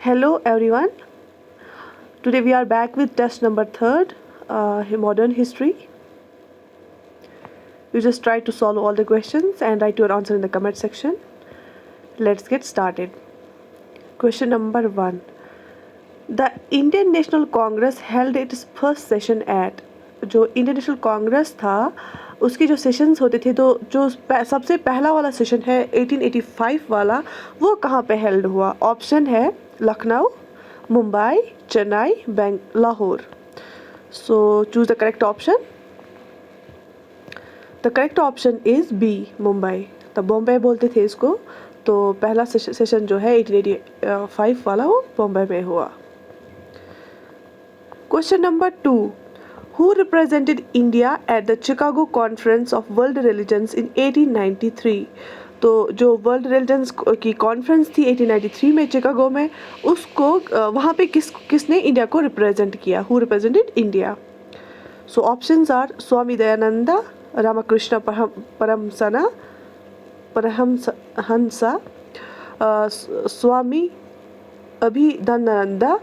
Hello everyone. Today we are back with test number third, modern history. You just try to solve all the questions and write your answer in the comment section. Let's get started. Question number 1. The Indian National Congress held its first session at, जो Indian National Congress था उसके जो sessions होते थे तो जो सबसे पहला वाला सेशन है 1885 वाला वो कहाँ पे हेल्ड हुआ. ऑप्शन है Lucknow, Mumbai, Chennai, Lahore. So choose the correct option. The correct option is B, Mumbai. तब बॉम्बे बोलते थे इसको. तो पहला सेशन जो है 1885 वाला वो बॉम्बे में हुआ. Question number 2. Who represented India at the Chicago Conference of World Religions in 1893? तो जो वर्ल्ड रिलीजन्स की कॉन्फ्रेंस थी 1893 में चिकागो में, उसको वहाँ पे किसने इंडिया को रिप्रेजेंट किया? Who represented India? So options are Swami Dayananda, Ramakrishna Paramhansa, Swami Abhedananda,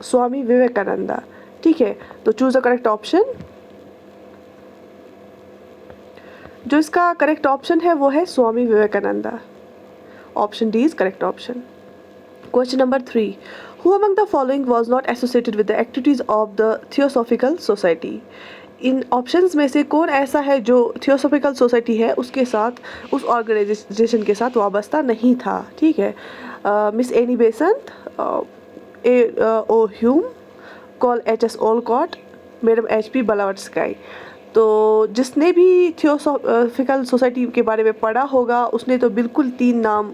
Swami Vivekananda. ठीक है, तो चूज द करेक्ट ऑप्शन. जो इसका करेक्ट ऑप्शन है वो है Swami Vivekananda. Option D is correct option. Question number 3. Who among the following was not associated with the activities of the theosophical society? इन options में से कौन ऐसा है जो थियोसॉफिकल सोसाइटी है उसके साथ, उस ऑर्गेनाइजेशन के साथ वाबस्ता नहीं था? ठीक है. Miss Annie Besant, O Hume, col H S. Olcott, madam H P. Blavatsky. तो जिसने भी थियोसॉफिकल सोसाइटी के बारे में पढ़ा होगा उसने तो बिल्कुल 3 नाम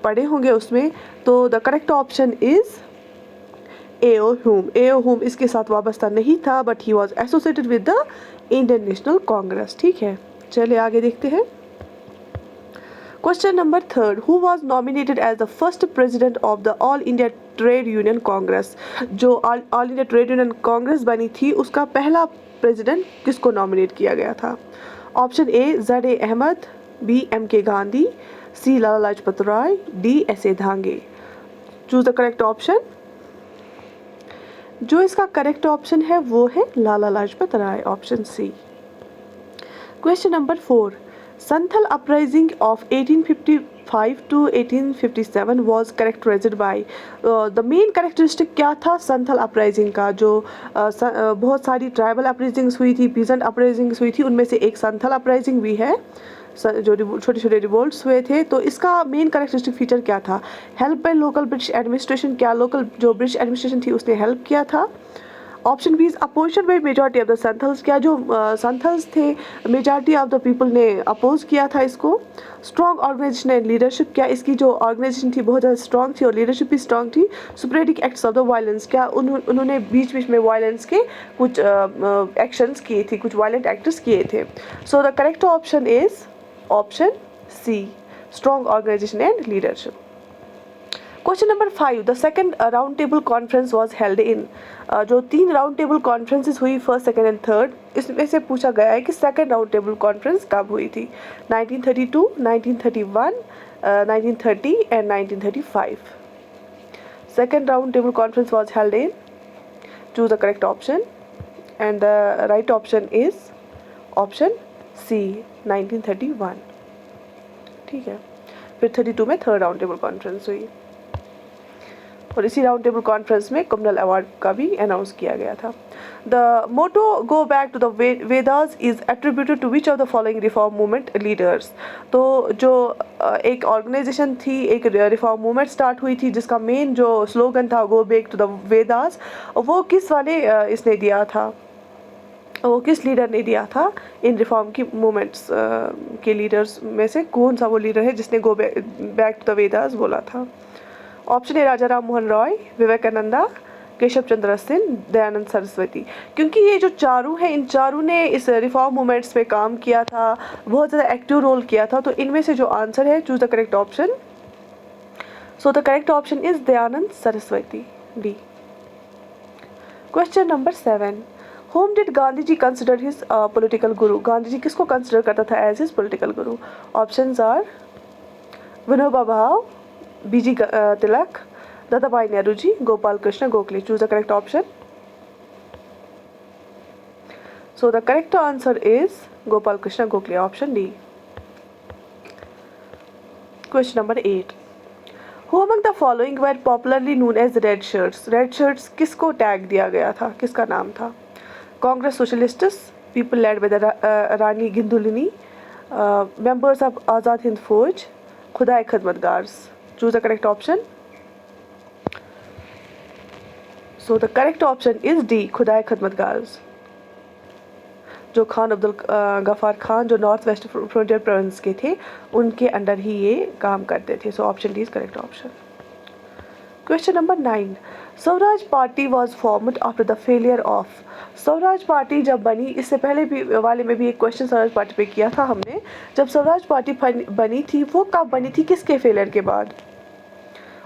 पढ़े होंगे उसमें. तो the correct option is A O. Hume. A O. Hume इसके साथ वाबस्ता नहीं था but he was associated with the Indian National Congress. ठीक है, चलिए आगे देखते हैं. Question number 3. Who was nominated as the first president of the All India Trade Union Congress? जो All India Trade Union Congress बनी थी उसका पहला प्रेसिडेंट किसको नॉमिनेट किया गया था? Option A Z A. Ahmad, B M K. Gandhi, C Lala Lajpat Rai, D S A. Dange. Choose the correct option. जो इसका करेक्ट ऑप्शन है वो है Lala Lajpat Rai. Option C. Question number 4. Santhal uprising of 1855 to 1857 was characterized by, the main characteristic क्या था संथल अपराइजिंग का? जो बहुत सारी ट्राइबल अपराइजिंग्स हुई थी, पीजेंट अपराइजिंग्स हुई थी, उनमें से एक संथल अपराइजिंग भी है जो छोटे छोटे रिवोल्ट्स हुए थे. तो इसका मेन कैरेक्टरिस्टिक फीचर क्या था? Help by local British administration. क्या लोकल जो ब्रिटिश एडमिनिस्ट्रेशन थी उसने हेल्प किया था? Option B is opposition by majority of the Santhals. क्या जो संथल्स थे मेजॉरिटी ऑफ द पीपल ने अपोज किया था इसको? Strong organisation and leadership. क्या इसकी जो ऑर्गेनाइजेशन थी बहुत ज़्यादा स्ट्रॉन्ग थी और लीडरशिप भी स्ट्रॉन्ग थी? सुपरेटिक एक्ट्स ऑफ द वायलेंस. क्या उन्होंने बीच बीच में वायलेंस के कुछ एक्शंस किए थे, कुछ वायलेंट एक्ट्स किए थे? So the correct option is option C, strong organisation and leadership. Question number 5. The second round table conference was held in. जो 3 राउंड टेबल कॉन्फ्रेंसेस हुई, फर्स्ट, सेकेंड एंड थर्ड, इसमें से पूछा गया है कि सेकेंड राउंड टेबल कॉन्फ्रेंस कब हुई थी? 1932, 1931, 1930 and 1935. Second round table conference was held in. Choose the correct option and the right option is option C, 1931. ठीक है, फिर 32 में थर्ड राउंड टेबल कॉन्फ्रेंस हुई और इसी राउंड टेबल कॉन्फ्रेंस में कम्युनल अवार्ड का भी अनाउंस किया गया था. The motto go back to the Vedas is attributed to which of the following reform movement leaders. तो जो एक ऑर्गेनाइजेशन थी, एक रिफॉर्म मूवमेंट स्टार्ट हुई थी जिसका मेन जो स्लोगन था go back to the Vedas, वो किस वाले इसने दिया था? वो किस लीडर ने दिया था? इन रिफॉर्म की मूवमेंट्स के लीडर्स में से कौन सा वो लीडर है जिसने go back to the Vedas बोला था? Option A Raja Ram Mohan Roy, Vivekananda, Keshav Chandra Sen, Dayanand Saraswati. क्योंकि ये जो चारों हैं, इन चारों ने इस रिफॉर्म मूवमेंट्स पे काम किया था, बहुत ज़्यादा एक्टिव रोल किया था. तो इनमें से जो आंसर है, choose the correct option. So the correct option is Dayanand Saraswati, D. Question number 7. Whom did Gandhi ji consider his political guru? Gandhi ji किसको कंसिडर करता था as his political guru? Options are Vinoba Bhave, B G. Tilak, Dadabhai Nehruji, Gopal Krishna Gokhale. Choose the correct option. So the correct answer is Gopal Krishna Gokhale, option D. Question number 8. Who among the following were popularly known as red shirts? Red shirts किसको tag दिया गया था, किसका नाम था? Congress socialists, people led by the Rani गिंदुलिनी, members of Azad Hind Fauj, Khudai खदमतगार्स. Choose the correct option. So the correct option is D, खुदाई खदमतगार्स. जो खान अब्दुल गफ़ार खान जो नॉर्थ वेस्ट फ्रंटियर प्रोविंस के थे, उनके अंडर ही ये काम करते थे. So option D is correct option. Question number 9. Swaraj party was formed after the failure of. Swaraj party जब बनी, इससे पहले भी वाले में भी एक क्वेश्चन स्वराज पार्टी पे किया था हमने. जब स्वराज पार्टी बनी थी वो कब बनी थी, किसके फेलियर के बाद?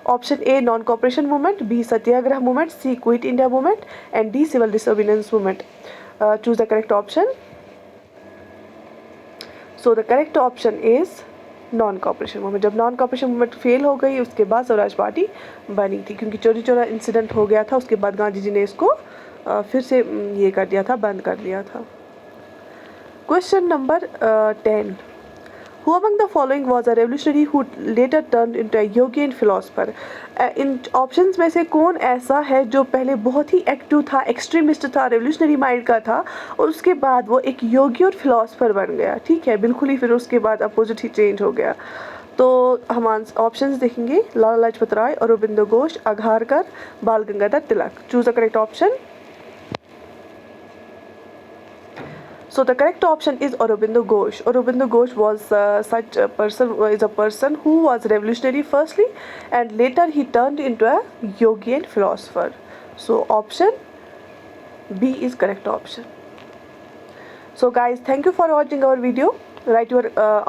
Option A non cooperation movement, B Satyagraha movement, C quit India movement and D civil disobedience movement. Choose the correct option. So the correct option is non cooperation movement. जब नॉन कॉपरेशन मूवमेंट फेल हो गई उसके बाद Swaraj party बनी थी, क्योंकि चोरी चोरा इंसिडेंट हो गया था. उसके बाद गांधी जी ने इसको फिर से ये कर दिया था, बंद कर दिया था. Question number 10. Who among the following was a revolutionary who later turned into a yogi and philosopher? In options में से कौन ऐसा है जो पहले बहुत ही एक्टिव था, एक्सट्रीमिस्ट था, रेवोल्यूशनरी माइंड का था और उसके बाद वो एक योगी और फिलोसफर बन गया? ठीक है, बिल्कुल ही फिर उसके बाद अपोजिट ही चेंज हो गया. तो हम ऑप्शंस देखेंगे. लाला लाजपत राय, Aurobindo Ghosh, Agarkar, Bal Gangadhar Tilak. Choose the correct option. So the correct option is Aurobindo Ghosh. Aurobindo Ghosh was is a person who was revolutionary firstly, and later he turned into a yogi and philosopher. So option B is correct option. So guys, thank you for watching our video. Write your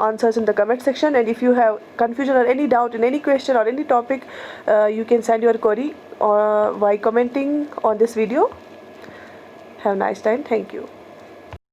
answers in the comment section, and if you have confusion or any doubt in any question or any topic, you can send your query by commenting on this video. Have a nice time. Thank you.